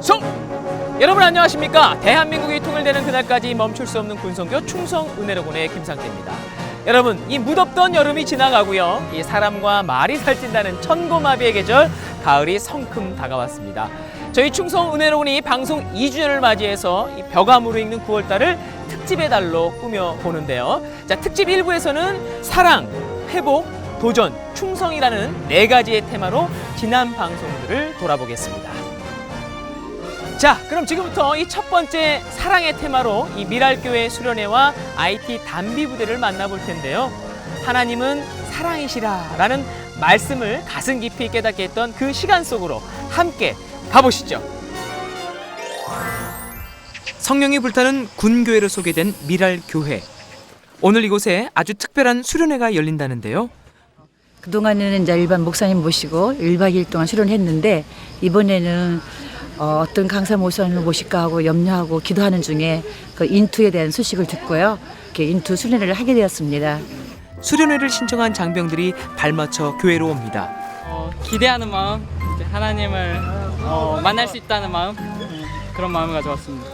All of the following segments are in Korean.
충성! 여러분 안녕하십니까? 대한민국이 통일되는 그날까지 멈출 수 없는 군성교 충성은혜로군의 김상태입니다. 여러분, 이 무덥던 여름이 지나가고요. 이 사람과 말이 살찐다는 천고마비의 계절, 가을이 성큼 다가왔습니다. 저희 충성은혜로군이 방송 2주년을 맞이해서 이 벼감으로 읽는 9월달을 특집의 달로 꾸며보는데요. 자, 특집 1부에서는 사랑, 회복, 도전, 충성이라는 4가지의 테마로 지난 방송들을 돌아보겠습니다. 자, 그럼 지금부터 이 첫 번째 사랑의 테마로 이 미랄교회 수련회와 IT 단비 부대를 만나볼 텐데요. 하나님은 사랑이시라라는 말씀을 가슴 깊이 깨닫게 했던 그 시간 속으로 함께 가보시죠. 성령이 불타는 군교회로 소개된 미랄교회. 오늘 이곳에 아주 특별한 수련회가 열린다는데요. 그동안에는 이제 일반 목사님 모시고 1박 2일 동안 수련했는데 이번에는 어떤 강사 목사님을 모실까 하고 염려하고 기도하는 중에 그 인투에 대한 소식을 듣고요. 이렇게 인투 수련회를 하게 되었습니다. 수련회를 신청한 장병들이 발맞춰 교회로 옵니다. 기대하는 마음, 이제 하나님을 만날 수 있다는 마음, 그런 마음을 가져왔습니다.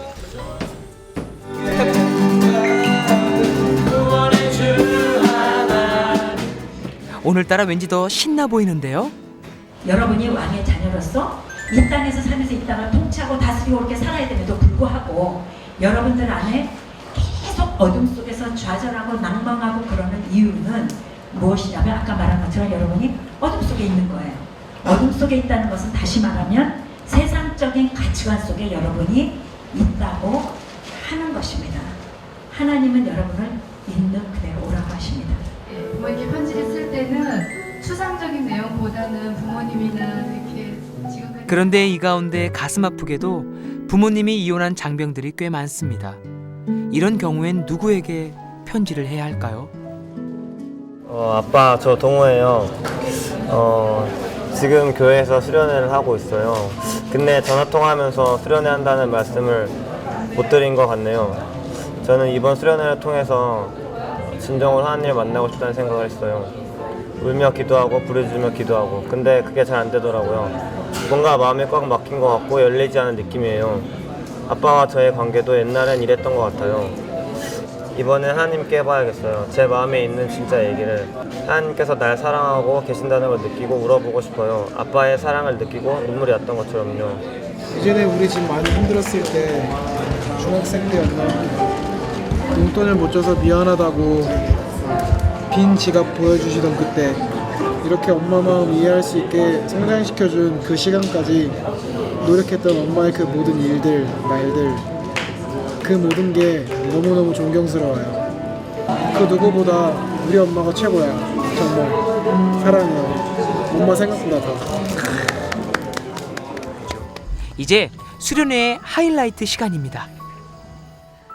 오늘따라 왠지 더 신나 보이는데요. 여러분이 왕의 자녀로서 이 땅에서 살면서 이 땅을 통치하고 다스리고 이렇게 살아야 됨에도 불구하고 여러분들 안에 계속 어둠 속에서 좌절하고 낭망하고 그러는 이유는 무엇이냐면 아까 말한 것처럼 여러분이 어둠 속에 있는 거예요. 어둠 속에 있다는 것은 다시 말하면 세상적인 가치관 속에 여러분이 있다고 하는 것입니다. 하나님은 여러분을 있는 그대로 오라고 하십니다. 부모님께 편지를 쓸 때는 추상적인 내용보다는 부모님이나 이렇게 지금까지 그런데 이 가운데 가슴 아프게도 부모님이 이혼한 장병들이 꽤 많습니다. 이런 경우엔 누구에게 편지를 해야 할까요? 아빠, 저 동호예요. 지금 교회에서 수련회를 하고 있어요. 근데 전화통화하면서 수련회 한다는 말씀을 못 드린 것 같네요. 저는 이번 수련회를 통해서 진정으로 하나님을 만나고 싶다는 생각을 했어요. 울며 기도하고 부르짖으며 기도하고, 근데 그게 잘 안 되더라고요. 뭔가 마음이 꽉 막힌 것 같고 열리지 않은 느낌이에요. 아빠와 저의 관계도 옛날엔 이랬던 것 같아요. 이번엔 하나님께 해봐야겠어요. 제 마음에 있는 진짜 얘기를. 하나님께서 날 사랑하고 계신다는 걸 느끼고 울어보고 싶어요. 아빠의 사랑을 느끼고 눈물이 났던 것처럼요. 예전에 우리 집 많이 힘들었을 때 중학생 때였나 용돈을 못 줘서 미안하다고 빈 지갑 보여주시던 그때 이렇게 엄마 마음 이해할 수 있게 성장시켜준 그 시간까지 노력했던 엄마의 그 모든 일들, 말들, 그 모든 게 너무너무 존경스러워요. 그 누구보다 우리 엄마가 최고야. 정말 사랑해요. 엄마 생각보다 더. 이제 수련회의 하이라이트 시간입니다.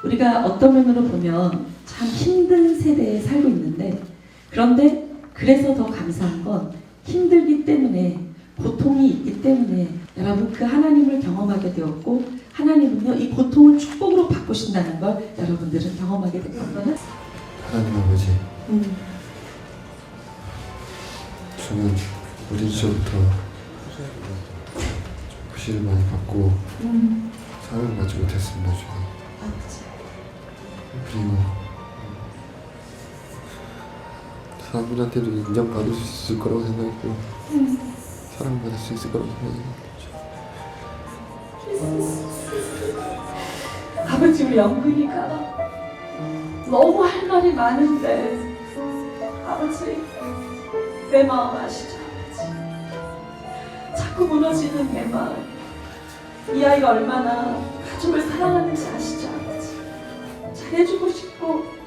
우리가 어떤 면으로 보면 참 힘든 세대에 살고 있는데, 그런데 그래서 더 감사한 건 힘들기 때문에, 고통이 있기 때문에 여러분 그 하나님을 경험하게 되었고, 하나님은요 이 고통을 축복으로 바꾸신다는 걸 여러분들은 경험하게 되었거든요. 하나님 아버지, 저는 어린 시절부터 부시를 많이 받고 사랑을 받지 못했습니다. 주님. 그리고 사람들한테도 인정받을 수 있을 거라고 생각했고 사랑받을 수 있을 거라고 생각했고, 아버지, 우리 영근이가 너무 할 말이 많은데 아버지, 내 마음 아시죠? 아버지, 자꾸 무너지는 내 마음, 이 아이가 얼마나 가족을 사랑하는지 아시죠? 아버지, 잘해주고 싶고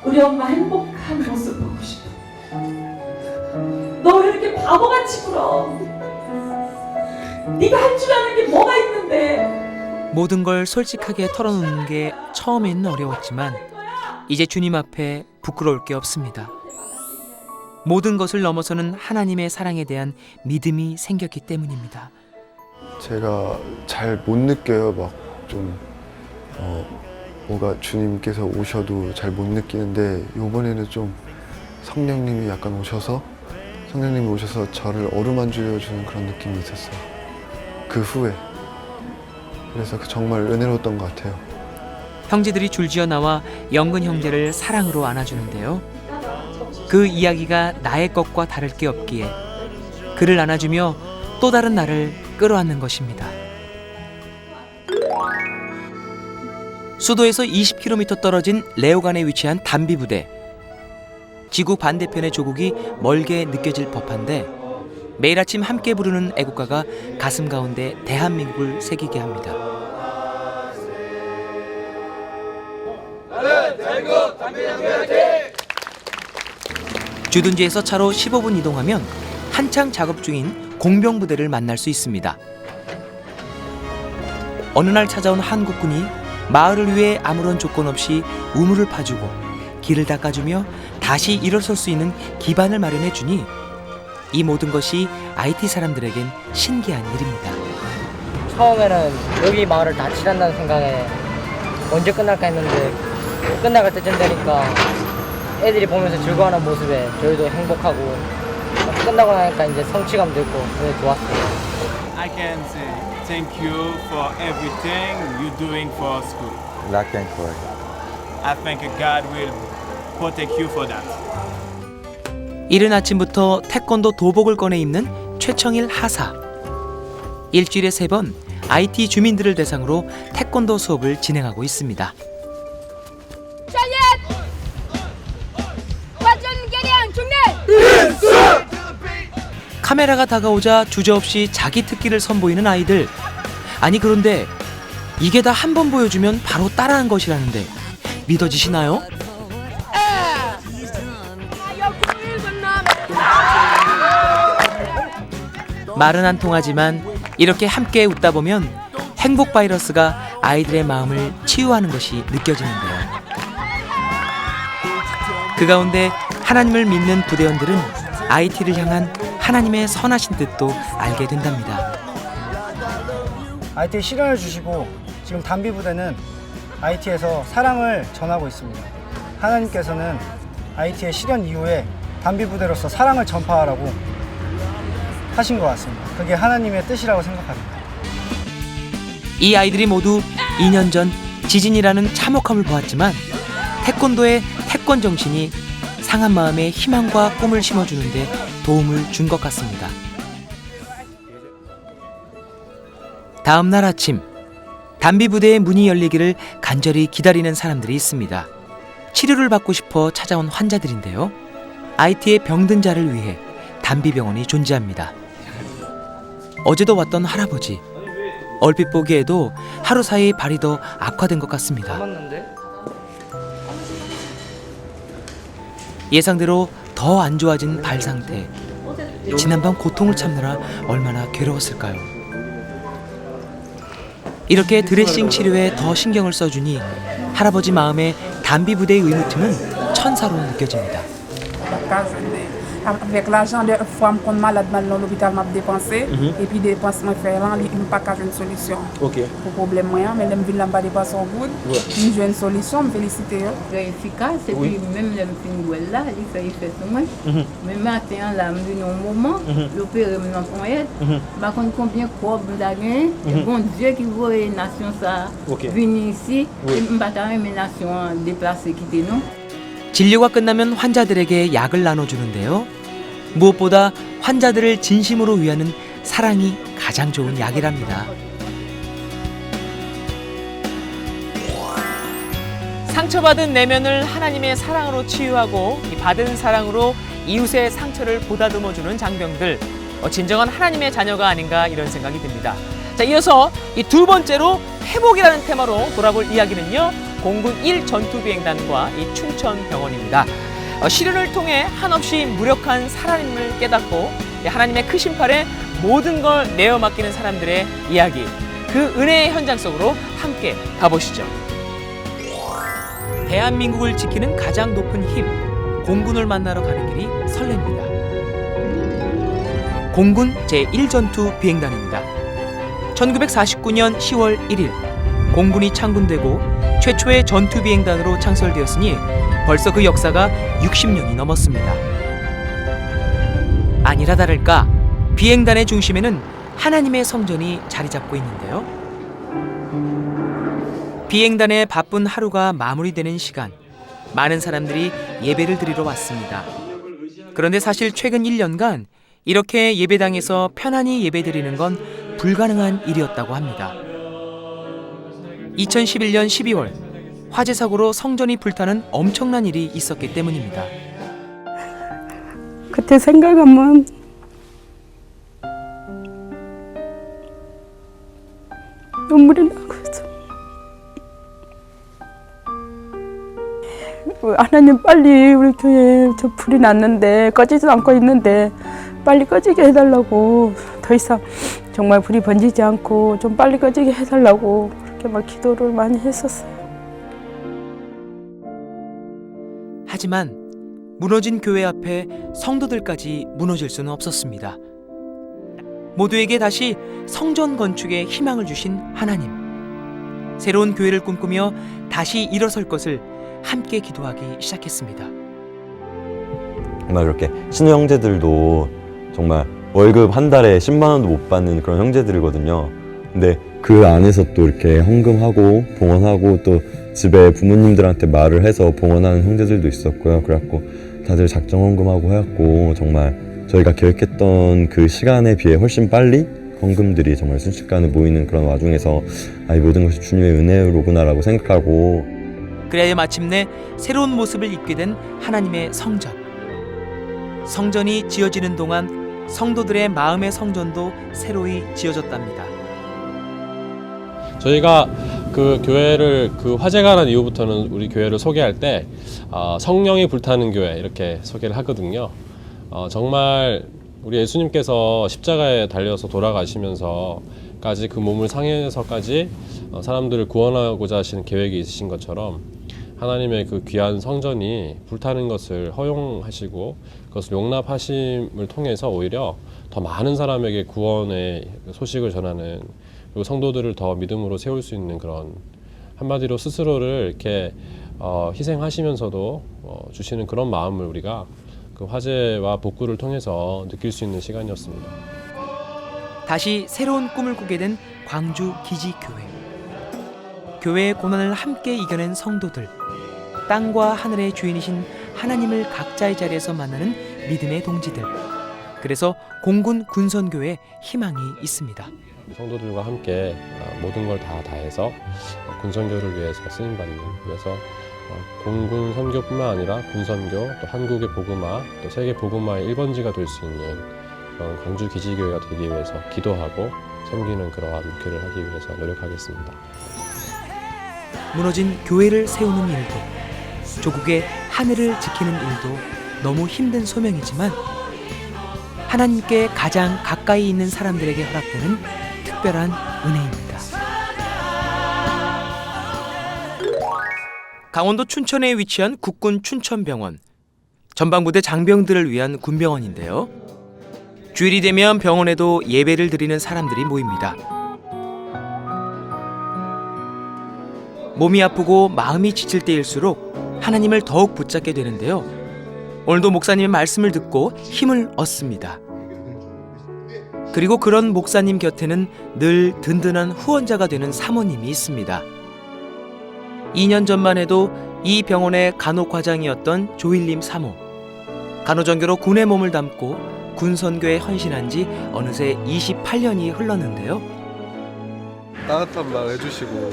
우리 엄마 행복한 모습 보고 싶어. 너 왜 이렇게 바보같이 굴어? 네가 할 줄 아는 게 뭐가 있는데? 모든 걸 솔직하게 털어놓는 게 처음에는 어려웠지만 이제 주님 앞에 부끄러울 게 없습니다. 모든 것을 넘어서는 하나님의 사랑에 대한 믿음이 생겼기 때문입니다. 제가 잘 못 느껴요. 막 좀 뭔가 주님께서 오셔도 잘 못 느끼는데, 이번에는 좀 성령님이 약간 오셔서 저를 어루만져 주는 그런 느낌이 있었어요. 그 후에 그래서 정말 은혜로웠던 것 같아요. 형제들이 줄지어 나와 영근 형제를 사랑으로 안아주는데요. 그 이야기가 나의 것과 다를 게 없기에 그를 안아주며 또 다른 나를 끌어안는 것입니다. 수도에서 20km 떨어진 레오간에 위치한 담비부대. 지구 반대편의 조국이 멀게 느껴질 법한데 매일 아침 함께 부르는 애국가가 가슴 가운데 대한민국을 새기게 합니다. 주둔지에서 차로 15분 이동하면 한창 작업 중인 공병부대를 만날 수 있습니다. 어느 날 찾아온 한국군이 마을을 위해 아무런 조건 없이 우물을 파주고 길을 닦아주며 다시 일어설 수 있는 기반을 마련해 주니 이 모든 것이 IT 사람들에겐 신기한 일입니다. 처음에는 여기 마을을 다 칠한다는 생각에 언제 끝날까 했는데 끝나갈 때쯤 되니까 애들이 보면서 즐거워하는 모습에 저희도 행복하고 끝나고 나니까 이제 성취감도 있고 그게 좋았어요. I can say thank you for everything you're doing for school. La Quincoy. I think God will protect you for that. 이른 아침부터 태권도 도복을 꺼내 입는 최청일 하사. 일주일에 3번 IT 주민들을 대상으로 태권도 수업을 진행하고 있습니다. 카메라가 다가오자 주저없이 자기 특기를 선보이는 아이들. 아니 그런데 이게 다 한 번 보여주면 바로 따라한 것이라는데 믿어지시나요? 말은 안 통하지만 이렇게 함께 웃다 보면 행복 바이러스가 아이들의 마음을 치유하는 것이 느껴지는데요. 그 가운데 하나님을 믿는 부대원들은 IT를 향한 하나님의 선하신 뜻도 알게 된답니다. IT에 시련을 주시고 지금 담비부대는 IT에서 사랑을 전하고 있습니다. 하나님께서는 IT의 시련 이후에 담비부대로서 사랑을 전파하라고 하신 것 같습니다. 그게 하나님의 뜻이라고 생각합니다. 이 아이들이 모두 2년 전 지진이라는 참혹함을 보았지만 태권도의 태권 정신이 상한 마음에 희망과 꿈을 심어주는데 도움을 준 것 같습니다. 다음 날 아침 담비부대의 문이 열리기를 간절히 기다리는 사람들이 있습니다. 치료를 받고 싶어 찾아온 환자들인데요. IT의 병든 자를 위해 담비병원이 존재합니다. 어제도 왔던 할아버지. 얼핏 보기에도 하루 사이 발이 더 악화된 것 같습니다. 예상대로 더 안 좋아진 발 상태. 지난밤 고통을 참느라 얼마나 괴로웠을까요? 이렇게 드레싱 치료에 더 신경을 써주니 할아버지 마음에 담비부대의 의무팀은 천사로 느껴집니다. Avec l'argent de fois me compte malade dans l'hôpital m'a dépensé et puis dépenses moi faire là il pas qu'à une solution. OK. Pour problème moi mais l'aime ville là pas dépenser au bout. Une jeune solution me féliciter. Très efficace et puis même l'aime fin là il fait sur moi. Mais matin là me donne un moment l'opérer me dans son aide. Par contre combien quoi d'agen bon Dieu qui voit les nations ça venir ici et me pas mes nations déplacer quitter nous. 진료가 끝나면 환자들에게 약을 나눠주는데요. 무엇보다 환자들을 진심으로 위하는 사랑이 가장 좋은 약이랍니다. 상처받은 내면을 하나님의 사랑으로 치유하고 이 받은 사랑으로 이웃의 상처를 보다듬어주는 장병들. 진정한 하나님의 자녀가 아닌가 이런 생각이 듭니다. 자, 이어서 이 두 번째로 회복이라는 테마로 돌아볼 이야기는요. 공군 1 전투비행단과 이 춘천병원입니다. 시련을 통해 한없이 무력한 하나님을 깨닫고 하나님의 크신 팔에 모든 걸 내어 맡기는 사람들의 이야기, 그 은혜의 현장 속으로 함께 가보시죠. 대한민국을 지키는 가장 높은 힘, 공군을 만나러 가는 길이 설렙니다. 공군 제1전투 비행단입니다. 1949년 10월 1일 공군이 창군되고 최초의 전투 비행단으로 창설되었으니 벌써 그 역사가 60년이 넘었습니다. 아니라 다를까 비행단의 중심에는 하나님의 성전이 자리 잡고 있는데요. 비행단의 바쁜 하루가 마무리되는 시간, 많은 사람들이 예배를 드리러 왔습니다. 그런데 사실 최근 1년간 이렇게 예배당에서 편안히 예배드리는 건 불가능한 일이었다고 합니다. 2011년 12월 화재 사고로 성전이 불타는 엄청난 일이 있었기 때문입니다. 그때 생각하면 눈물이 나고 있어. 하나님 빨리 우리 교회에 저 불이 났는데 꺼지지도 않고 있는데 빨리 꺼지게 해달라고, 더 이상 정말 불이 번지지 않고 좀 빨리 꺼지게 해달라고 그렇게 막 기도를 많이 했었어요. 하지만 무너진 교회 앞에 성도들까지 무너질 수는 없었습니다. 모두에게 다시 성전 건축에 희망을 주신 하나님. 새로운 교회를 꿈꾸며 다시 일어설 것을 함께 기도하기 시작했습니다. 정말 그렇게 신우 형제들도 정말 월급 한 달에 10만 원도 못 받는 그런 형제들이거든요. 근데 그 안에서 또 이렇게 헌금하고 봉헌하고 또 집에 부모님들한테 말을 해서 봉헌하는 형제들도 있었고요. 그래갖고 다들 작정 헌금하고 해갖고 정말 저희가 계획했던 그 시간에 비해 훨씬 빨리 헌금들이 정말 순식간에 모이는 그런 와중에서 이 모든 것이 주님의 은혜로구나라고 생각하고, 그래야 마침내 새로운 모습을 입게 된 하나님의 성전. 성전이 지어지는 동안 성도들의 마음의 성전도 새로이 지어졌답니다. 저희가 그 교회를 그 화재가 난 이후부터는 우리 교회를 소개할 때 성령이 불타는 교회 이렇게 소개를 하거든요. 정말 우리 예수님께서 십자가에 달려서 돌아가시면서까지 그 몸을 상해서까지 사람들을 구원하고자 하시는 계획이 있으신 것처럼 하나님의 그 귀한 성전이 불타는 것을 허용하시고 그것을 용납하심을 통해서 오히려 더 많은 사람에게 구원의 소식을 전하는, 그리고 성도들을 더 믿음으로 세울 수 있는 그런, 한마디로 스스로를 이렇게 희생하시면서도 주시는 그런 마음을 우리가 그 화재와 복구를 통해서 느낄 수 있는 시간이었습니다. 다시 새로운 꿈을 꾸게 된 광주 기지교회. 교회의 고난을 함께 이겨낸 성도들. 땅과 하늘의 주인이신 하나님을 각자의 자리에서 만나는 믿음의 동지들. 그래서 공군 군선교회에 희망이 있습니다. 성도들과 함께 모든 걸 다 다해서 군선교를 위해서 쓰임받는, 그래서 공군 선교뿐만 아니라 군선교, 또 한국의 복음화, 또 세계 복음화의 1번지가 될 수 있는 그런 광주 기지교회가 되기 위해서 기도하고 섬기는 그러한 목회를 하기 위해서 노력하겠습니다. 무너진 교회를 세우는 일도, 조국의 하늘을 지키는 일도 너무 힘든 소명이지만 하나님께 가장 가까이 있는 사람들에게 허락되는 특별한 은혜입니다. 강원도 춘천에 위치한 국군 춘천병원. 전방부대 장병들을 위한 군병원인데요. 주일이 되면 병원에도 예배를 드리는 사람들이 모입니다. 몸이 아프고 마음이 지칠 때일수록 하나님을 더욱 붙잡게 되는데요. 오늘도 목사님의 말씀을 듣고 힘을 얻습니다. 그리고 그런 목사님 곁에는 늘 든든한 후원자가 되는 사모님이 있습니다. 2년 전만 해도 이 병원의 간호과장이었던 조일림 사모. 간호전교로 군의 몸을 담고 군선교에 헌신한 지 어느새 28년이 흘렀는데요. 따뜻한 말 해주시고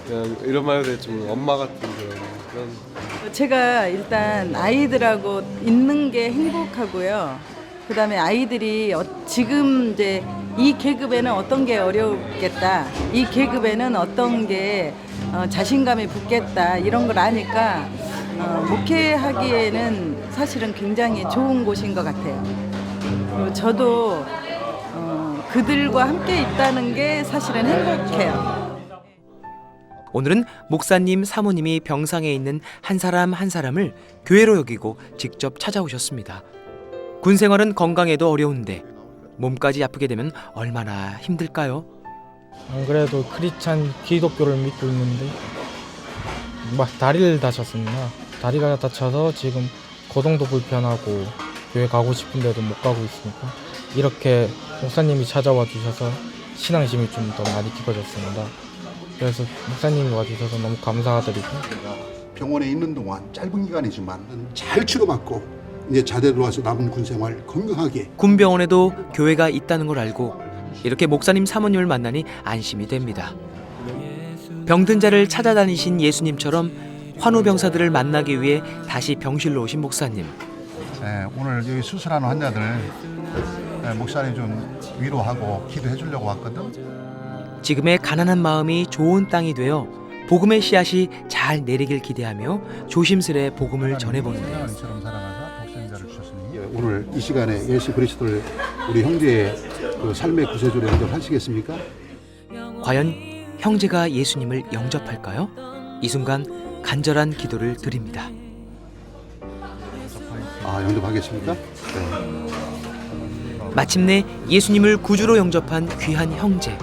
그냥 이런 말들 좀 엄마 같은 그런. 제가 일단 아이들하고 있는 게 행복하고요. 그다음에 아이들이 지금 이제 이 계급에는 어떤 게 어려웠겠다, 이 계급에는 어떤 게 자신감이 붙겠다, 이런 걸 아니까 목회하기에는 사실은 굉장히 좋은 곳인 것 같아요. 그리고 저도 그들과 함께 있다는 게 사실은 행복해요. 오늘은 목사님, 사모님이 병상에 있는 한 사람 한 사람을 교회로 여기고 직접 찾아오셨습니다. 군 생활은 건강에도 어려운데 몸까지 아프게 되면 얼마나 힘들까요? 안 그래도 크리스찬 기독교를 믿고 있는데 막 다리를 다쳤습니다. 다리가 다쳐서 지금 거동도 불편하고 교회 가고 싶은데도 못 가고 있으니까 이렇게 목사님이 찾아와 주셔서 신앙심이 좀 더 많이 깊어졌습니다. 그래서 목사님이 와주셔서 너무 감사드리고 병원에 있는 동안 짧은 기간이지만 잘 치료받고 이제 자대로 와서 남은 군 생활 건강하게. 군병원에도 교회가 있다는 걸 알고 이렇게 목사님 사모님을 만나니 안심이 됩니다. 병든 자를 찾아다니신 예수님처럼 환우병사들을 만나기 위해 다시 병실로 오신 목사님. 오늘 여기 수술하는 환자들 목사님 좀 위로하고 기도해 주려고 왔거든. 지금의 가난한 마음이 좋은 땅이 되어 복음의 씨앗이 잘 내리길 기대하며 조심스레 복음을 전해보는데요. 오늘 이 시간에 예수 그리스도를 우리 형제의 그 삶의 구세주로 영접하시겠습니까? 과연 형제가 예수님을 영접할까요? 이 순간 간절한 기도를 드립니다. 영접하겠습니까? 네. 마침내 예수님을 구주로 영접한 귀한 형제.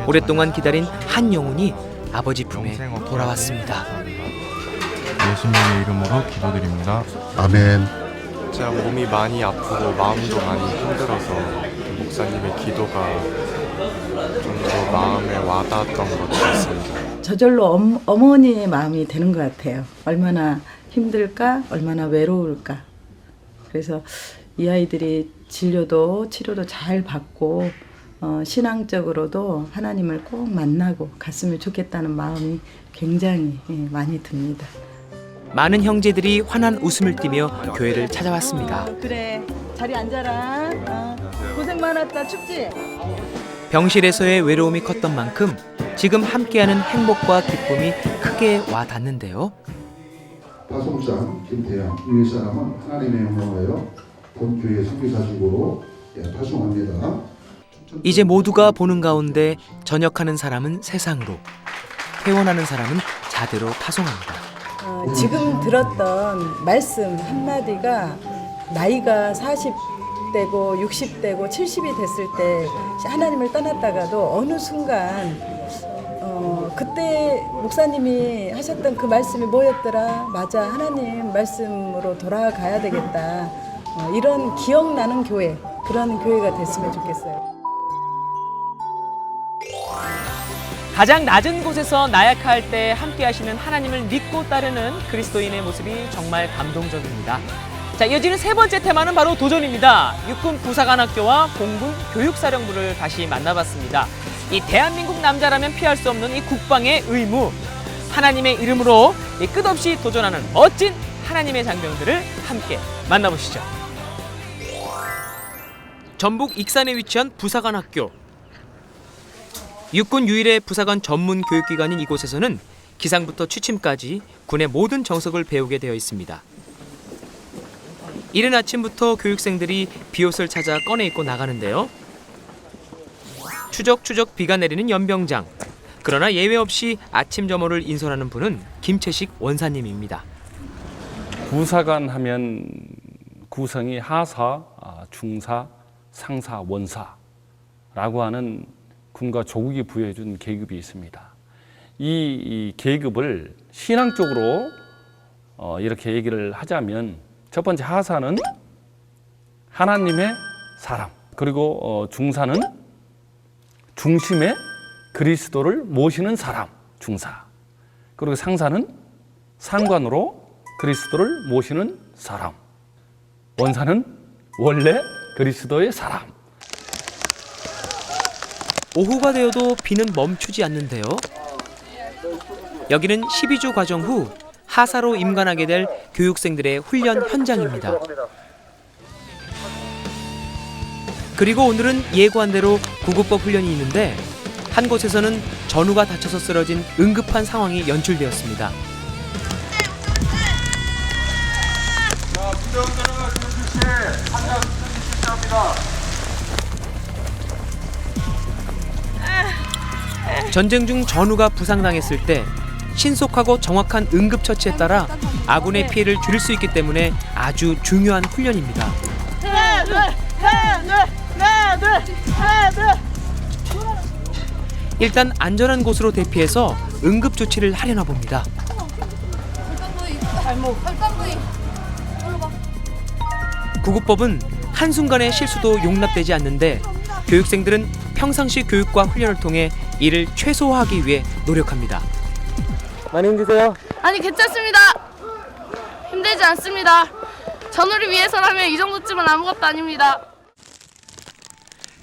오랫동안 기다린 한 영혼이 아버지 품에 돌아왔습니다. 예수님의 이름으로 기도드립니다. 아멘. 제가 몸이 많이 아프고 마음도 많이 힘들어서 목사님의 기도가 좀 더 마음에 와닿았던 것 같습니다. 저절로 어머니의 마음이 되는 것 같아요. 얼마나 힘들까, 얼마나 외로울까. 그래서 이 아이들이 진료도 치료도 잘 받고 신앙적으로도 하나님을 꼭 만나고 갔으면 좋겠다는 마음이 굉장히 많이 듭니다. 많은 형제들이 환한 웃음을 띠며 교회를 찾아왔습니다. 그래, 자리 앉아라. 고생 많았다. 춥지? 병실에서의 외로움이 컸던 만큼 지금 함께하는 행복과 기쁨이 크게 와 닿는데요. 파송산 김태양 이 사람은 하나님의 영광하여 본교회 선교사직으로 파송합니다. 이제 모두가 보는 가운데 전역하는 사람은 세상으로, 퇴원하는 사람은 자대로 파송합니다. 지금 들었던 말씀 한마디가 나이가 40대고 60대고 70이 됐을 때 하나님을 떠났다가도 어느 순간 그때 목사님이 하셨던 그 말씀이 뭐였더라? 맞아, 하나님 말씀으로 돌아가야 되겠다. 이런 기억나는 교회, 그런 교회가 됐으면 좋겠어요. 가장 낮은 곳에서 나약할 때 함께 하시는 하나님을 믿고 따르는 그리스도인의 모습이 정말 감동적입니다. 자, 이어지는 세 번째 테마는 바로 도전입니다. 육군 부사관학교와 공군 교육사령부를 다시 만나봤습니다. 이 대한민국 남자라면 피할 수 없는 이 국방의 의무, 하나님의 이름으로 이 끝없이 도전하는 멋진 하나님의 장병들을 함께 만나보시죠. 전북 익산에 위치한 부사관학교. 육군 유일의 부사관 전문 교육기관인 이곳에서는 기상부터 취침까지 군의 모든 정석을 배우게 되어 있습니다. 이른 아침부터 교육생들이 비옷을 찾아 꺼내 입고 나가는데요. 추적추적 비가 내리는 연병장. 그러나 예외 없이 아침 점호를 인솔하는 분은 김채식 원사님입니다. 부사관 하면 구성이 하사, 중사, 상사, 원사라고 하는 군과 조국이 부여해준 계급이 있습니다. 이 계급을 신앙적으로 이렇게 얘기를 하자면 첫 번째 하사는 하나님의 사람, 그리고 중사는 중심에 그리스도를 모시는 사람, 중사, 그리고 상사는 상관으로 그리스도를 모시는 사람, 원사는 원래 그리스도의 사람. 오후가 되어도 비는 멈추지 않는데요. 여기는 12주 과정 후 하사로 임관하게 될 교육생들의 훈련 현장입니다. 그리고 오늘은 예고한 대로 구급법 훈련이 있는데 한 곳에서는 전우가 다쳐서 쓰러진 응급한 상황이 연출되었습니다. 전쟁 중 전우가 부상당했을 때 신속하고 정확한 응급처치에 따라 아군의 피해를 줄일 수 있기 때문에 아주 중요한 훈련입니다. 일단 안전한 곳으로 대피해서 응급조치를 하려나 봅니다. 구급법은 한순간의 실수도 용납되지 않는데 교육생들은 평상시 교육과 훈련을 통해 이를 최소화하기 위해 노력합니다. 많이 힘드세요? 아니 괜찮습니다. 힘들지 않습니다. 전우를 위해서라면 이 정도쯤은 아무것도 아닙니다.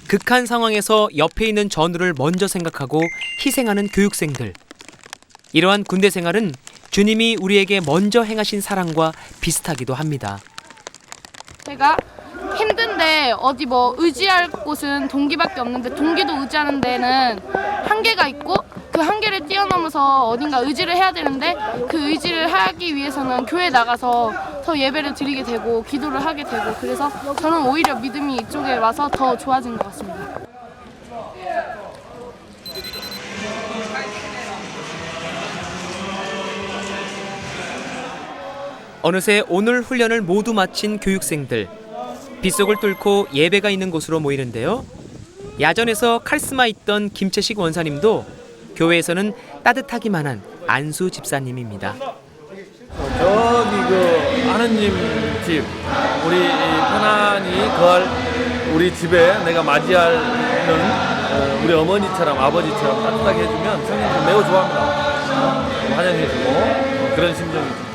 극한 상황에서 옆에 있는 전우를 먼저 생각하고 희생하는 교육생들. 이러한 군대 생활은 주님이 우리에게 먼저 행하신 사랑과 비슷하기도 합니다. 제가 힘든데 어디 뭐 의지할 곳은 동기밖에 없는데 동기도 의지하는 데는 한계가 있고 그 한계를 뛰어넘어서 어딘가 의지를 해야 되는데 그 의지를 하기 위해서는 교회에 나가서 더 예배를 드리게 되고 기도를 하게 되고 그래서 저는 오히려 믿음이 이쪽에 와서 더 좋아진 것 같습니다. 어느새 오늘 훈련을 모두 마친 교육생들. 빗속을 뚫고 예배가 있는 곳으로 모이는데요. 야전에서 카리스마 있던 김채식 원사님도 교회에서는 따뜻하기만 한 안수 집사님입니다. 저기 그 하느님 집, 우리 편안히 거할 우리 집에 내가 맞이하는 우리 어머니처럼 아버지처럼 따뜻하게 해주면 성령님 매우 좋아합니다. 환영해주고 그런 심정이죠.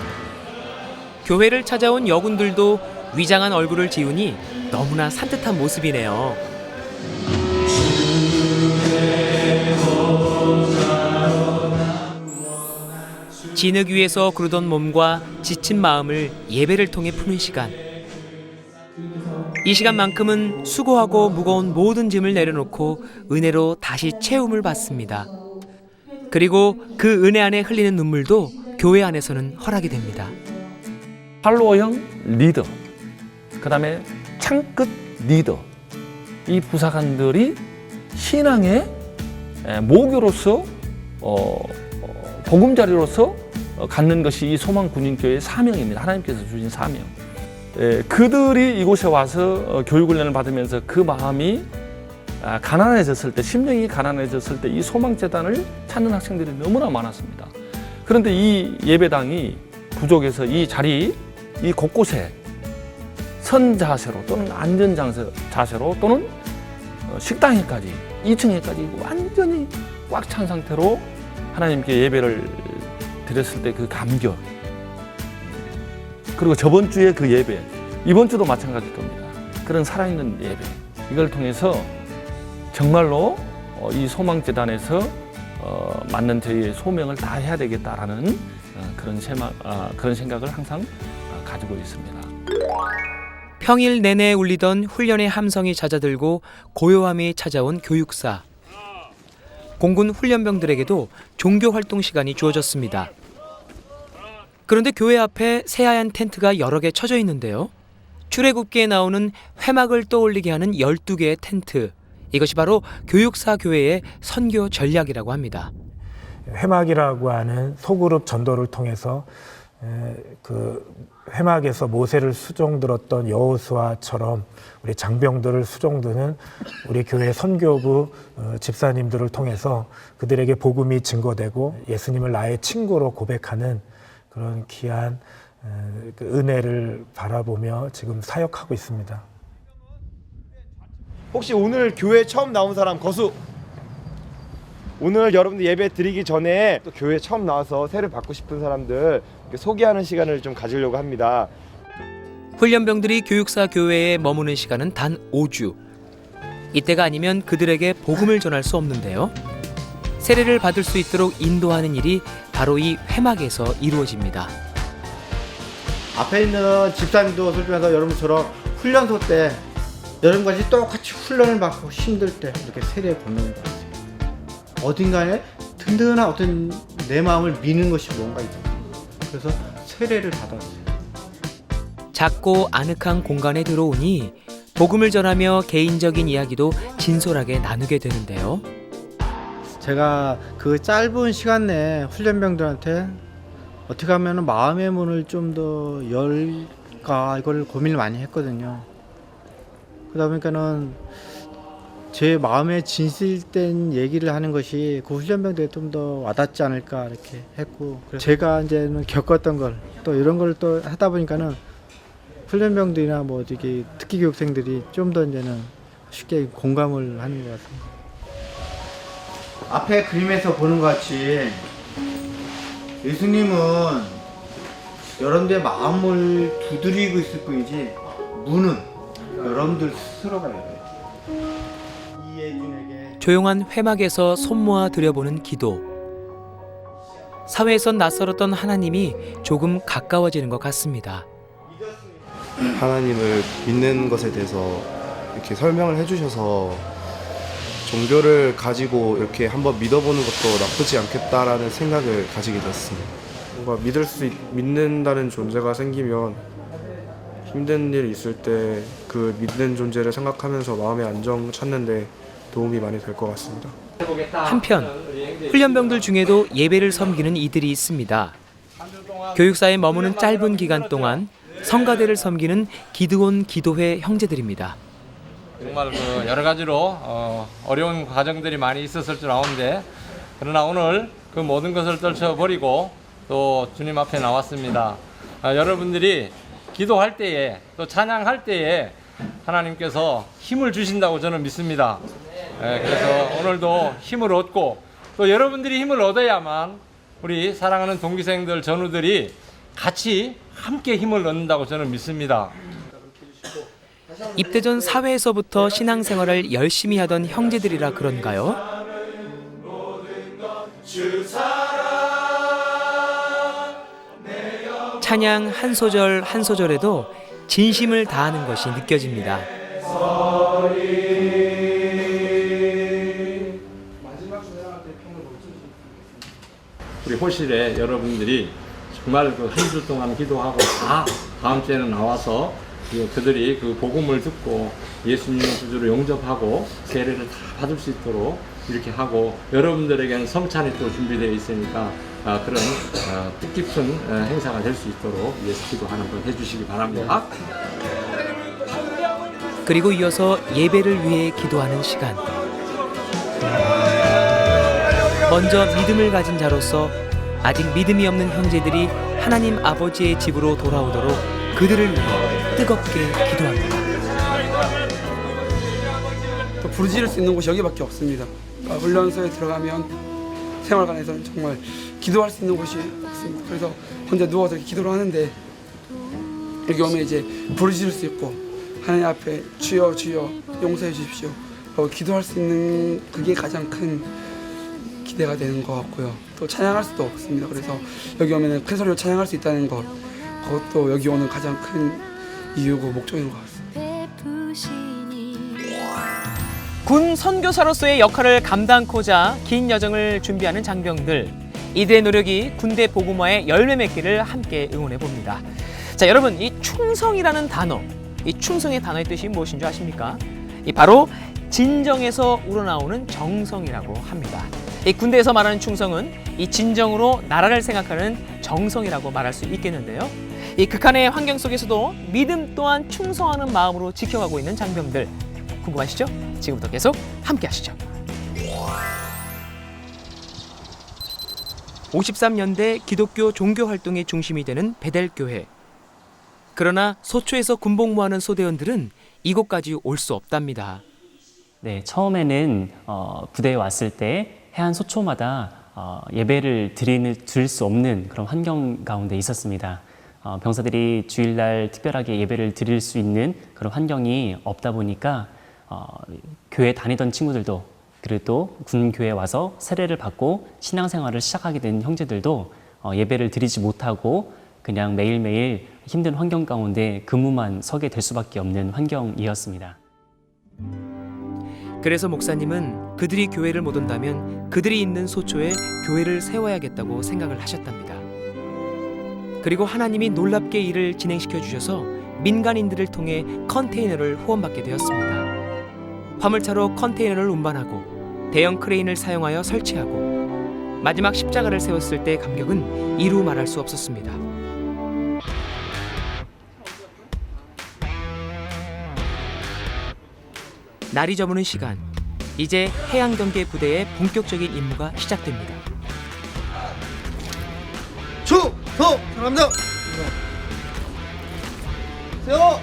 교회를 찾아온 여군들도 위장한 얼굴을 지우니 너무나 산뜻한 모습이네요. 진흙 위에서 구르던 몸과 지친 마음을 예배를 통해 푸는 시간. 이 시간만큼은 수고하고 무거운 모든 짐을 내려놓고 은혜로 다시 채움을 받습니다. 그리고 그 은혜 안에 흘리는 눈물도 교회 안에서는 허락이 됩니다. 팔로워형 리더, 그 다음에 창끝 리더, 이 부사관들이 신앙의 모교로서 보금자리로서 갖는 것이 이 소망군인교회의 사명입니다. 하나님께서 주신 사명. 그들이 이곳에 와서 교육훈련을 받으면서 그 마음이 가난해졌을 때, 심령이 가난해졌을 때 이 소망재단을 찾는 학생들이 너무나 많았습니다. 그런데 이 예배당이 부족해서 이 자리, 이 곳곳에 선 자세로 또는 안전 자세로 또는 식당에까지 2층에까지 완전히 꽉 찬 상태로 하나님께 예배를 드렸을 때 그 감격, 그리고 저번 주에 그 예배, 이번 주도 마찬가지일 겁니다. 그런 살아있는 예배, 이걸 통해서 정말로 이 소망재단에서 맞는 저희의 소명을 다해야 되겠다라는 그런 생각을 항상 가지고 있습니다. 평일 내내 울리던 훈련의 함성이 잦아들고 고요함이 찾아온 교육사. 공군 훈련병들에게도 종교활동 시간이 주어졌습니다. 그런데 교회 앞에 새하얀 텐트가 여러 개 쳐져 있는데요. 출애굽기에 나오는 회막을 떠올리게 하는 12개의 텐트. 이것이 바로 교육사 교회의 선교 전략이라고 합니다. 회막이라고 하는 소그룹 전도를 통해서 그 회막에서 모세를 수종들었던 여호수아처럼 우리 장병들을 수종드는 우리 교회 선교부 집사님들을 통해서 그들에게 복음이 증거되고 예수님을 나의 친구로 고백하는 그런 귀한 은혜를 바라보며 지금 사역하고 있습니다. 혹시 오늘 교회 처음 나온 사람 거수? 오늘 여러분들 예배 드리기 전에 또 교회 처음 나와서 세를 받고 싶은 사람들 소개하는 시간을 좀 가지려고 합니다. 훈련병들이 교육사 교회에 머무는 시간은 단 5주. 이때가 아니면 그들에게 복음을 전할 수 없는데요. 세례를 받을 수 있도록 인도하는 일이 바로 이 회막에서 이루어집니다. 앞에 있는 집사님도 솔직해서 여러분처럼 훈련소 때 여러분같이 똑같이 훈련을 받고 힘들 때 이렇게 세례 보내는 것 같아요. 어딘가에 든든한 어떤 내 마음을 미는 것이 뭔가 있다. 그래서 세례를 받았어요. 작고 아늑한 공간에 들어오니 복음을 전하며 개인적인 이야기도 진솔하게 나누게 되는데요. 제가 그 짧은 시간 내에 훈련병들한테 어떻게 하면 마음의 문을 좀 더 열까 이걸 고민을 많이 했거든요. 그러다 보니까는 제 마음에 진실된 얘기를 하는 것이 그 훈련병들에 좀 더 와닿지 않을까 이렇게 했고, 제가 이제는 겪었던 걸 또 이런 걸 또 하다 보니까는 훈련병들이나 뭐 특히 교육생들이 좀 더 이제는 쉽게 공감을 하는 것 같습니다. 앞에 그림에서 보는 것 같이 예수님은 여러분들의 마음을 두드리고 있을 뿐이지 문은 여러분들 스스로가 열어요. 이예준에게 조용한 회막에서 손 모아 드려보는 기도. 사회에선 낯설었던 하나님이 조금 가까워지는 것 같습니다. 하나님을 믿는 것에 대해서 이렇게 설명을 해주셔서 종교를 가지고 이렇게 한번 믿어보는 것도 나쁘지 않겠다라는 생각을 가지게 됐습니다. 뭔가 믿는다는 존재가 생기면 힘든 일이 있을 때 그 믿는 존재를 생각하면서 마음의 안정 찾는 데 도움이 많이 될 것 같습니다. 한편 훈련병들 중에도 예배를 섬기는 이들이 있습니다. 교육사에 머무는 짧은 기간 동안 성가대를 섬기는 기드온 기도회 형제들입니다. 정말 그 여러 가지로 어려운 과정들이 많이 있었을 줄 아는데 그러나 오늘 그 모든 것을 떨쳐버리고 또 주님 앞에 나왔습니다. 여러분들이 기도할 때에 또 찬양할 때에 하나님께서 힘을 주신다고 저는 믿습니다. 그래서 오늘도 힘을 얻고 또 여러분들이 힘을 얻어야만 우리 사랑하는 동기생들 전우들이 같이 함께 힘을 얻는다고 저는 믿습니다. 입대 전 사회에서부터 신앙생활을 열심히 하던 형제들이라 그런가요? 찬양 한 소절 한 소절에도 진심을 다하는 것이 느껴집니다. 우리 호실에 여러분들이 정말 그 한 주 동안 기도하고 다 다음 주에는 나와서 그들이 그 복음을 듣고 예수님의 구주로 용접하고 세례를 다 받을 수 있도록 이렇게 하고 여러분들에게는 성찬이 또 준비되어 있으니까 그런 뜻깊은 행사가 될 수 있도록 위해서 기도 한번 해주시기 바랍니다. 그리고 이어서 예배를 위해 기도하는 시간. 먼저 믿음을 가진 자로서 아직 믿음이 없는 형제들이 하나님 아버지의 집으로 돌아오도록 그들을 위해 뜨겁게 기도합니다. 또 부르짖을 수 있는 곳이 여기밖에 없습니다. 그러니까 훈련소에 들어가면 생활관에서는 정말 기도할 수 있는 곳이 없습니다. 그래서 혼자 누워서 기도를 하는데 여기 오면 이제 부르짖을 수 있고 하나님 앞에 주여 주여 용서해 주십시오 라고 기도할 수 있는 그게 가장 큰 기대가 되는 것 같고요. 또 찬양할 수도 없습니다. 그래서 여기 오면 큰 소리로 찬양할 수 있다는 것, 그것도 여기 오는 가장 큰 이유고 목적인 것 같습니다. 군 선교사로서의 역할을 감당코자 긴 여정을 준비하는 장병들. 이들의 노력이 군대 복음화의 열매 맺기를 함께 응원해 봅니다. 자, 여러분, 이 충성이라는 단어, 이 충성의 단어의 뜻이 무엇인 줄 아십니까? 이 바로 진정에서 우러나오는 정성이라고 합니다. 이 군대에서 말하는 충성은 이 진정으로 나라를 생각하는 정성이라고 말할 수 있겠는데요. 이 극한의 환경 속에서도 믿음 또한 충성하는 마음으로 지켜가고 있는 장병들. 궁금하시죠? 지금부터 계속 함께 하시죠. 53년대 기독교 종교 활동의 중심이 되는 베델교회. 그러나 소초에서 군복무하는 소대원들은 이곳까지 올 수 없답니다. 네, 처음에는 부대에 왔을 때 해안 소초마다 예배를 드릴 수 없는 그런 환경 가운데 있었습니다. 병사들이 주일날 특별하게 예배를 드릴 수 있는 그런 환경이 없다 보니까 교회 다니던 친구들도 그리고 또 군교회에 와서 세례를 받고 신앙생활을 시작하게 된 형제들도 예배를 드리지 못하고 그냥 매일매일 힘든 환경 가운데 근무만 서게 될 수밖에 없는 환경이었습니다. 그래서 목사님은 그들이 교회를 못 온다면 그들이 있는 소초에 교회를 세워야겠다고 생각을 하셨답니다. 그리고 하나님이 놀랍게 일을 진행시켜 주셔서 민간인들을 통해 컨테이너를 후원받게 되었습니다. 화물차로 컨테이너를 운반하고 대형 크레인을 사용하여 설치하고 마지막 십자가를 세웠을 때의 감격은 이루 말할 수 없었습니다. 날이 저무는 시간, 이제 해양경계 부대의 본격적인 임무가 시작됩니다. 잘합니다. 세워,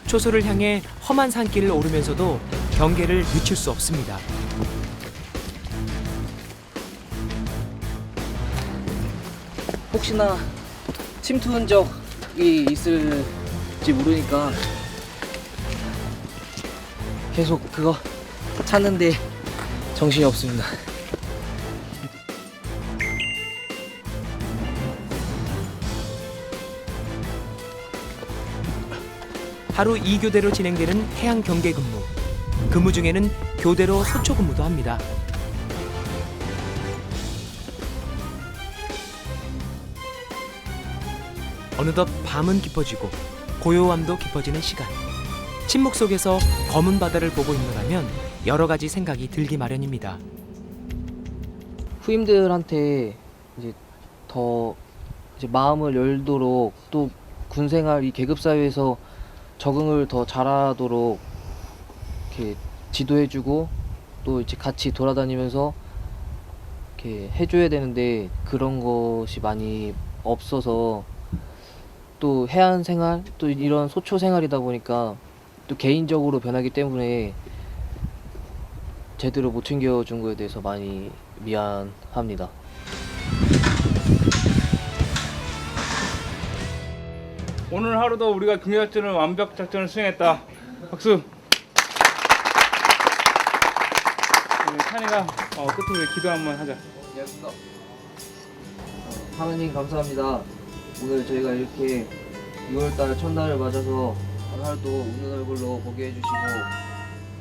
초소를 향해 험한 산길을 오르면서도 경계를 늦출 수 없습니다. 혹시나 침투 흔적이 있을지 모르니까 계속 그거 찾는데 정신이 없습니다. 하루 2교대로 진행되는 해양 경계 근무. 근무 중에는 교대로 소초 근무도 합니다. 어느덧 밤은 깊어지고 고요함도 깊어지는 시간. 침묵 속에서 검은 바다를 보고 있노라면 여러 가지 생각이 들기 마련입니다. 후임들한테 이제 더 이제 마음을 열도록 또 군생활 이 계급 사회에서 적응을 더 잘하도록 이렇게 지도해주고 또 이제 같이 돌아다니면서 이렇게 해줘야 되는데 그런 것이 많이 없어서 또 해안 생활 또 이런 소초 생활이다 보니까 또 개인적으로 변하기 때문에 제대로 못 챙겨준 거에 대해서 많이 미안합니다. 오늘 하루도 우리가 경계작전을 완벽 작전을 수행했다. 박수. 찬이가 끝으로 기도 한번 하자. 하나님 감사합니다. 오늘 저희가 이렇게 6월달 첫날을 맞아서 하루도 웃는 얼굴로 보게 해주시고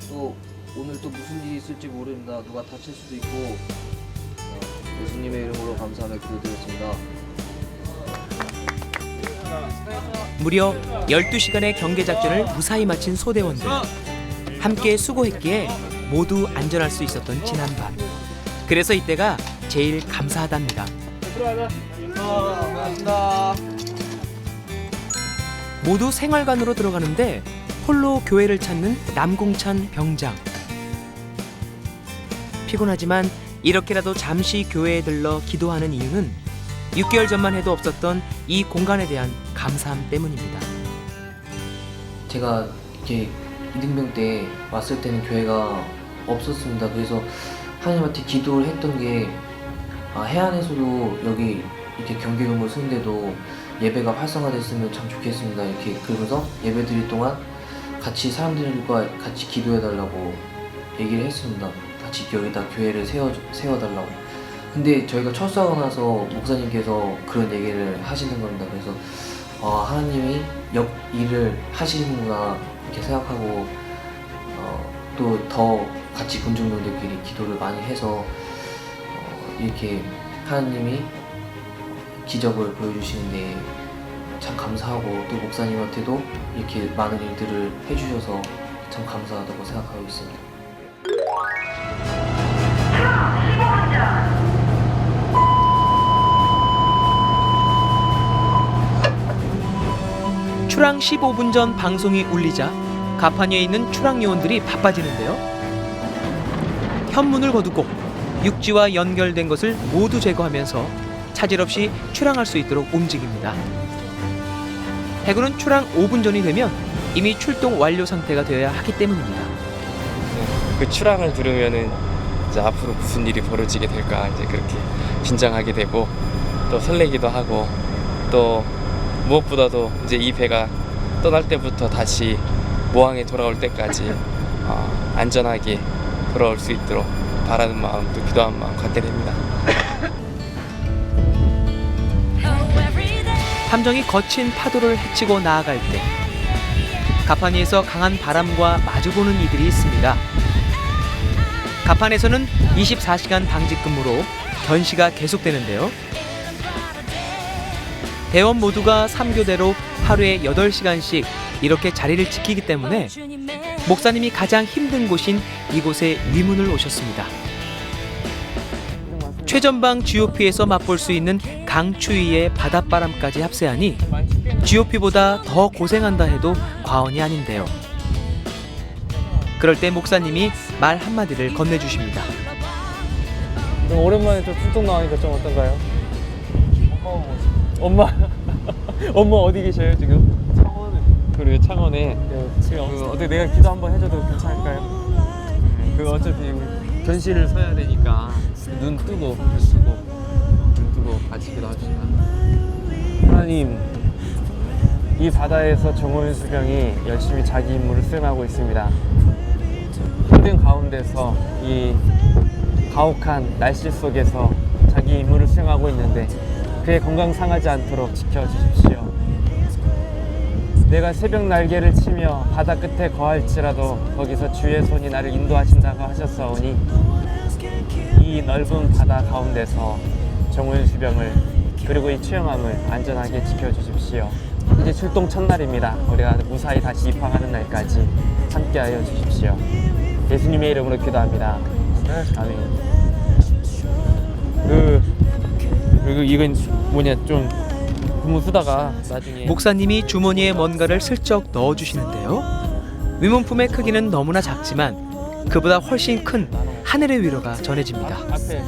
또 오늘 또 무슨 일이 있을지 모릅니다. 누가 다칠 수도 있고 예수님의 이름으로 감사하며 기도드렸습니다. 무려 12시간의 경계작전을 무사히 마친 소대원들. 함께 수고했기에 모두 안전할 수 있었던 지난밤. 그래서 이때가 제일 감사하답니다. 들어가자. 고맙습니다. 모두 생활관으로 들어가는데 홀로 교회를 찾는 남공찬 병장. 피곤하지만 이렇게라도 잠시 교회에 들러 기도하는 이유는 6개월 전만 해도 없었던 이 공간에 대한 감사함 때문입니다. 제가 이렇게 이등병 때 왔을 때는 교회가 없었습니다. 그래서 하나님한테 기도를 했던 게 해안에서도 여기 이렇게 경계 근무를 쓰는데도 예배가 활성화됐으면 참 좋겠습니다. 이렇게 그러면서 예배 드릴 동안 같이 사람들과 같이 기도해달라고 얘기를 했습니다. 같이 여기다 교회를 세워달라고. 근데 저희가 철수하고 나서 목사님께서 그런 얘기를 하시는 겁니다. 그래서 하나님이 일을 하시는구나 이렇게 생각하고 또 더 같이 군중들끼리 기도를 많이 해서 이렇게 하나님이 기적을 보여주시는데 참 감사하고 또 목사님한테도 이렇게 많은 일들을 해주셔서 참 감사하다고 생각하고 있습니다. 출항 15분 전 방송이 울리자 가판위에 있는 출항 요원들이 바빠지는데요. 현문을 거두고 육지와 연결된 것을 모두 제거하면서 차질 없이 출항할 수 있도록 움직입니다. 해군은 출항 5분 전이 되면 이미 출동 완료 상태가 되어야 하기 때문입니다. 그 출항을 들으면은 이제 앞으로 무슨 일이 벌어지게 될까 이제 그렇게 긴장하게 되고 또 설레기도 하고 또 무엇보다도 이제 이 배가 떠날 때부터 다시 모항에 돌아올 때까지 안전하게 돌아올 수 있도록 바라는 마음 또 기도하는 마음 갖게 됩니다. 함정이 거친 파도를 헤치고 나아갈 때 가판위에서 강한 바람과 마주보는 이들이 있습니다. 가판에서는 24시간 당직 근무로 견시가 계속되는데요. 대원 모두가 3교대로 하루에 8시간씩 이렇게 자리를 지키기 때문에 목사님이 가장 힘든 곳인 이곳에 위문을 오셨습니다. 최전방 GOP에서 맛볼 수 있는 강추위에 바닷바람까지 합세하니 GOP보다 더 고생한다 해도 과언이 아닌데요. 그럴 때 목사님이 말 한마디를 건네주십니다. 오랜만에 좀 출동 나오니까 좀 어떤가요? 엄마 어디 계셔요 지금? 창원에. 그래요. 창원에 그 어떻게 내가 기도 한번 해줘도 괜찮을까요? 그 어차피 견실을 서야 되니까 눈 뜨고 같이 기도합시다. 하나님, 이 바다에서 정호윤수병이 열심히 자기 임무를 수행하고 있습니다. 힘든 가운데서 이 가혹한 날씨 속에서 자기 임무를 수행하고 있는데 그의 건강 상하지 않도록 지켜주십시오. 내가 새벽 날개를 치며 바다 끝에 거할지라도 거기서 주의 손이 나를 인도하신다고 하셨사오니 이 넓은 바다 가운데서 정호윤수병을 그리고 이 추영함을 안전하게 지켜주십시오. 이제 출동 첫날입니다. 우리가 무사히 다시 입항하는 날까지 함께하여 주십시오. 예수님의 이름으로 기도합니다. 아멘. 그리고 이건 뭐냐, 좀 근무 쓰다가 나중에 목사님이 주머니에 뭔가를 슬쩍 넣어주시는데요. 위문품의 크기는 너무나 작지만 그보다 훨씬 큰 하늘의 위로가 전해집니다. 앞에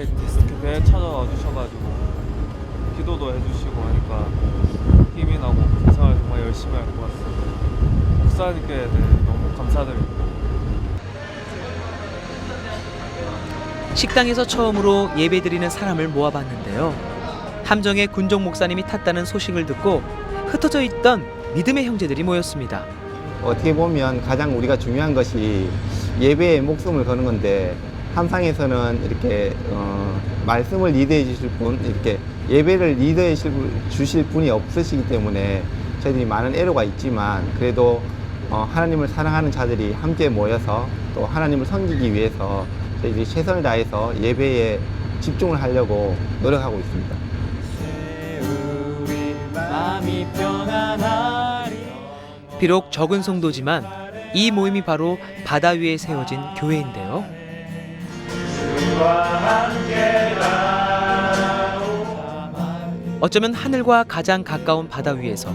이렇게 배 찾아와 주셔가지고 기도도 해주시고 하니까 힘이 나고 봉사를 정말 열심히 할 것 같습니다. 목사님께 너무 감사드립니다. 식당에서 처음으로 예배드리는 사람을 모아봤는데요. 함정에 군종 목사님이 탔다는 소식을 듣고 흩어져 있던 믿음의 형제들이 모였습니다. 어떻게 보면 가장 우리가 중요한 것이 예배에 목숨을 거는 건데 함상에서는 이렇게 말씀을 리드해 주실 분, 이렇게 예배를 리드해 주실 분이 없으시기 때문에 저희들이 많은 애로가 있지만 그래도 하나님을 사랑하는 자들이 함께 모여서 또 하나님을 섬기기 위해서 저희들이 최선을 다해서 예배에 집중을 하려고 노력하고 있습니다. 비록 적은 성도지만 이 모임이 바로 바다 위에 세워진 교회인데요. 어쩌면 하늘과 가장 가까운 바다 위에서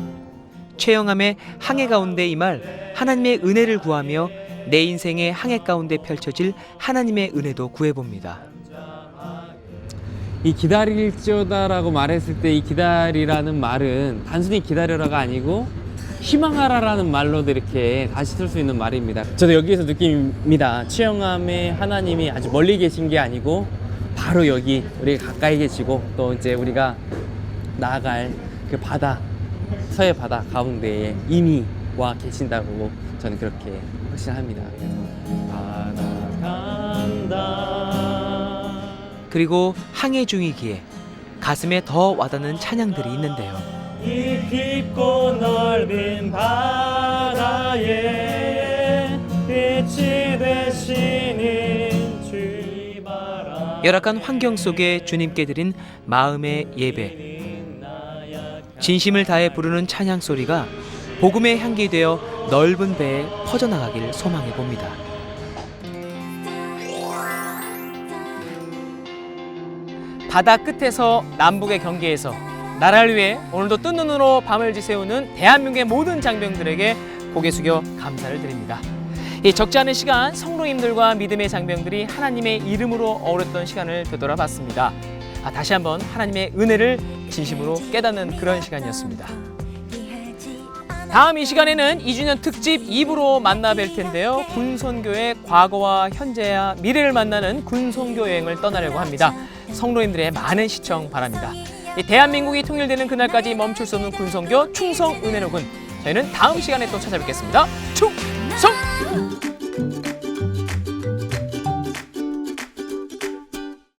최영함의 항해 가운데 이 말 하나님의 은혜를 구하며 내 인생의 항해 가운데 펼쳐질 하나님의 은혜도 구해봅니다. 이 기다릴지어다라고 말했을 때 이 기다리라는 말은 단순히 기다려라가 아니고 희망하라라는 말로도 이렇게 다시 쓸 수 있는 말입니다. 저도 여기에서 느낍니다. 최영함의 하나님이 아주 멀리 계신 게 아니고 바로 여기 우리가 가까이 계시고 또 이제 우리가 나아갈 그 바다, 서해 바다 가운데에 이미 와 계신다고 저는 그렇게 확신합니다. 그리고 항해 중이기에 가슴에 더 와닿는 찬양들이 있는데요. 이 깊고 넓은 바다에 빛이 되시는 주의 바라. 열악한 환경 속에 주님께 드린 마음의 예배. 진심을 다해 부르는 찬양 소리가 복음의 향기 되어 넓은 배에 퍼져나가길 소망해 봅니다. 바다 끝에서 남북의 경계에서 나라를 위해 오늘도 뜬 눈으로 밤을 지새우는 대한민국의 모든 장병들에게 고개 숙여 감사를 드립니다. 이 적지 않은 시간 성도님들과 믿음의 장병들이 하나님의 이름으로 어울렸던 시간을 되돌아봤습니다. 다시 한번 하나님의 은혜를 진심으로 깨닫는 그런 시간이었습니다. 다음 이 시간에는 2주년 특집 2부로 만나 뵐 텐데요. 군선교의 과거와 현재와 미래를 만나는 군선교 여행을 떠나려고 합니다. 성도님들의 많은 시청 바랍니다. 대한민국이 통일되는 그날까지 멈출 수 없는 군선교 충성 은혜로 군. 저희는 다음 시간에 또 찾아뵙겠습니다. 충성!